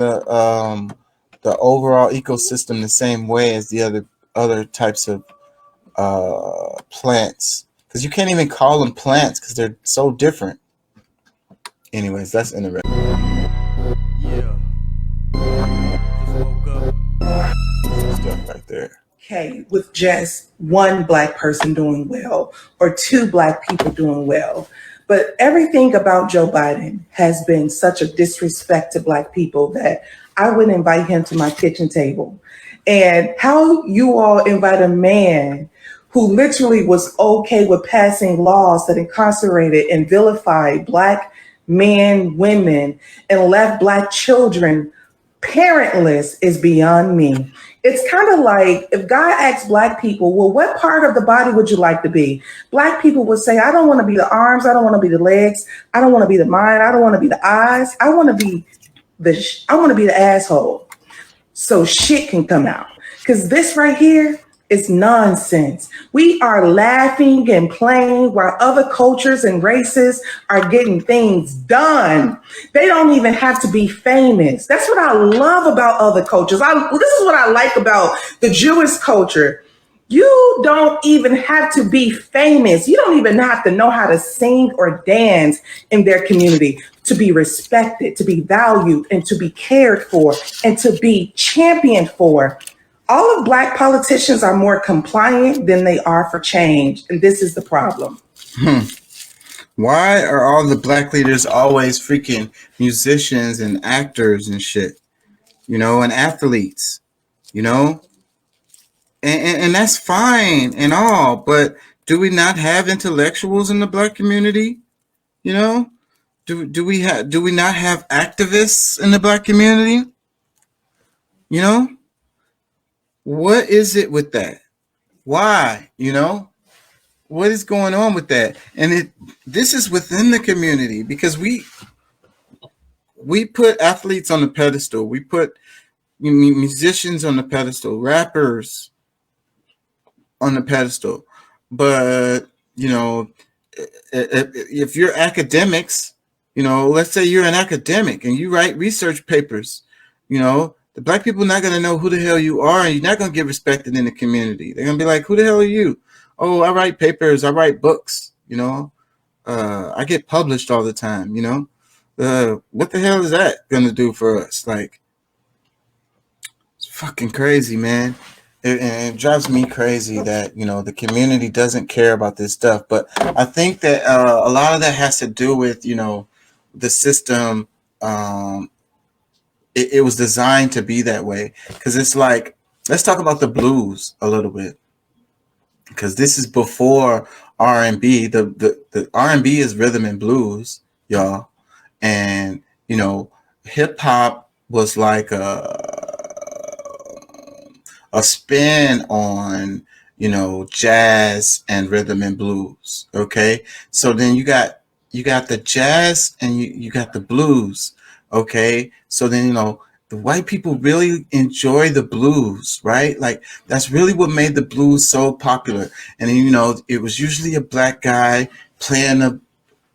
the the overall ecosystem the same way as the other types of plants, because you can't even call them plants because they're so different. Anyways, that's interesting. Yeah, just woke up. Stuff right there. Okay, with just one black person doing well or two black people doing well. But everything about Joe Biden has been such a disrespect to black people that I would invite him to my kitchen table. And how you all invite a man who literally was okay with passing laws that incarcerated and vilified black men, women, and left black children parentless is beyond me. It's kind of like if God asks black people, well, what part of the body would you like to be? Black people would say, I don't want to be the arms. I don't want to be the legs. I don't want to be the mind. I don't want to be the eyes. I want to be the asshole. So shit can come out. Because this right here is nonsense. We are laughing and playing while other cultures and races are getting things done. They don't even have to be famous. That's what I love about other cultures. This is what I like about the Jewish culture. You don't even have to be famous. You don't even have to know how to sing or dance in their community to be respected, to be valued, and to be cared for, and to be championed for. All of black politicians are more compliant than they are for change. And this is the problem. Why are all the black leaders always freaking musicians and actors and shit? And athletes, you know? And that's fine and all, but do we not have intellectuals in the black community? You know? Do we not have activists in the black community? What is it with that? Why? What is going on with that? And this is within the community, because we put athletes on the pedestal. We put musicians on the pedestal, rappers on the pedestal. But, if you're academics, let's say you're an academic and you write research papers, the black people are not going to know who the hell you are, and you're not going to get respected in the community. They're going to be like, who the hell are you? Oh, I write papers. I write books, I get published all the time, what the hell is that going to do for us? Like, it's fucking crazy, man. It drives me crazy that, the community doesn't care about this stuff. But I think that a lot of that has to do with, the system. It was designed to be that way, because it's like, let's talk about the blues a little bit, because this is before R&B. The R&B is rhythm and blues, y'all. And, hip hop was like a spin on, jazz and rhythm and blues. Okay. So then you got the jazz and you got the blues. Okay. So then, the white people really enjoy the blues, right? Like, that's really what made the blues so popular. And then, it was usually a black guy playing a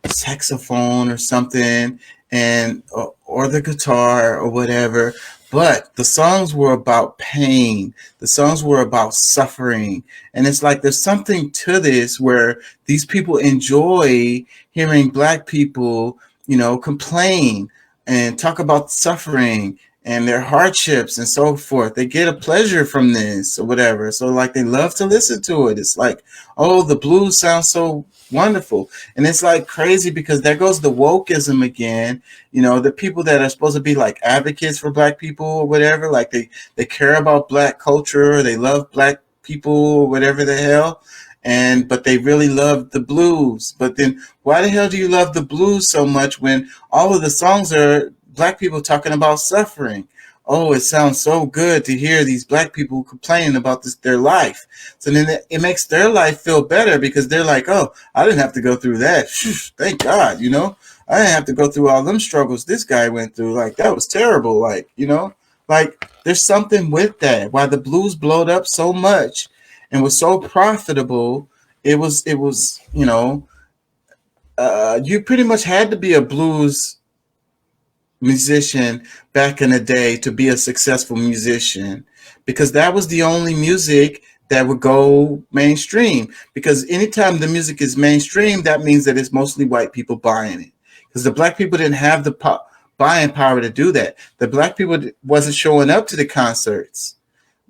saxophone or something, and or the guitar or whatever. But the songs were about pain. The songs were about suffering. And it's like, there's something to this where these people enjoy hearing black people, complain and talk about suffering and their hardships and so forth. They get a pleasure from this or whatever. So like, they love to listen to it. It's like, oh, the blues sound so wonderful. And it's like crazy, because there goes the wokeism again. The people that are supposed to be like advocates for black people or whatever, like they care about black culture, or they love black people or whatever the hell. But they really love the blues. But then why the hell do you love the blues so much when all of the songs are black people talking about suffering? Oh, it sounds so good to hear these black people complaining about their life. So then it makes their life feel better, because they're like, oh, I didn't have to go through that. Thank God, I didn't have to go through all them struggles this guy went through. Like, that was terrible. Like, like, there's something with that. Why the blues blowed up so much and was so profitable. It was, you pretty much had to be a blues musician back in the day to be a successful musician, because that was the only music that would go mainstream. Because anytime the music is mainstream, that means that it's mostly white people buying it, because the black people didn't have the buying power to do that. The black people wasn't showing up to the concerts,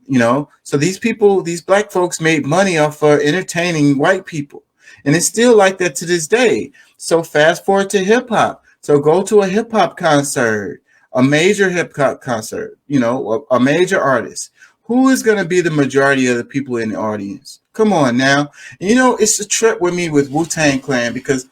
you know. So these people, these black folks, made money off of entertaining white people, and it's still like that to this day. So fast forward to hip hop. So go to a hip hop concert, a major hip hop concert, you know, a major artist. Who is going to be the majority of the people in the audience? Come on now. And, you know, it's a trip with me with Wu-Tang Clan, because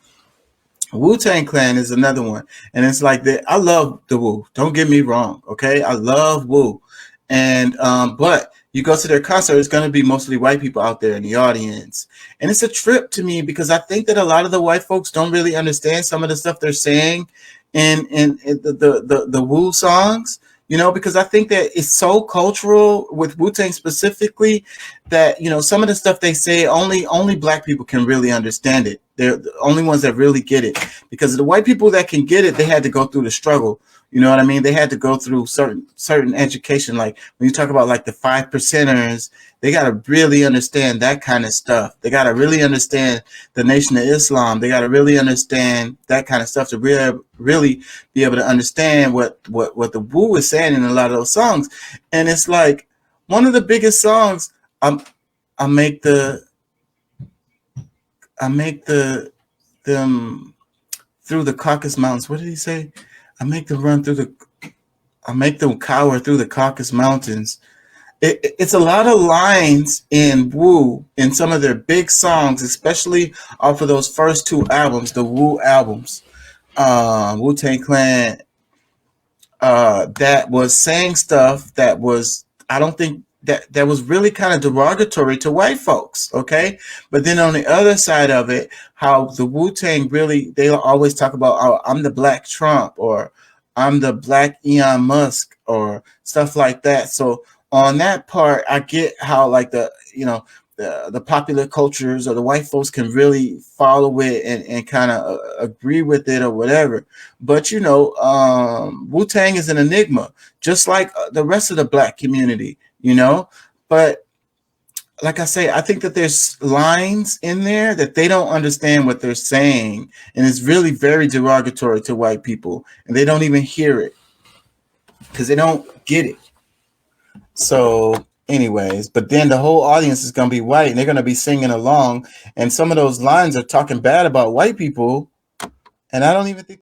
Wu-Tang Clan is another one. And it's like that. I love the Wu. Don't get me wrong. Okay. I love Wu. And, but you go to their concert, it's going to be mostly white people out there in the audience. And it's a trip to me, because I think that a lot of the white folks don't really understand some of the stuff they're saying in the Wu songs, you know, because I think that it's so cultural with Wu-Tang specifically that, you know, some of the stuff they say, only black people can really understand it. They're the only ones that really get it, because the white people that can get it, they had to go through the struggle. You know what I mean? They had to go through certain education. Like when you talk about like the 5%ers, they got to really understand that kind of stuff. They got to really understand the Nation of Islam. They got to really understand that kind of stuff to really be able to understand what the Wu is saying in a lot of those songs. And it's like one of the biggest songs. I make them through the Caucasus Mountains. What did he say? I make them cower through the Caucasus Mountains. It's a lot of lines in Wu in some of their big songs, especially off of those first two albums, the Wu albums, Wu-Tang Clan, that was saying stuff that was, I don't think that was really kind of derogatory to white folks, okay? But then on the other side of it, how the Wu-Tang really, they always talk about, oh, I'm the Black Trump, or I'm the Black Elon Musk, or stuff like that. So on that part, I get how like the, you know, the popular cultures or the white folks can really follow it and kind of agree with it or whatever. But, you know, Wu-Tang is an enigma, just like the rest of the black community, you know. But like I say, I think that there's lines in there that they don't understand what they're saying. And it's really very derogatory to white people. And they don't even hear it because they don't get it. So anyways, but then the whole audience is going to be white and they're going to be singing along. And some of those lines are talking bad about white people. And I don't even think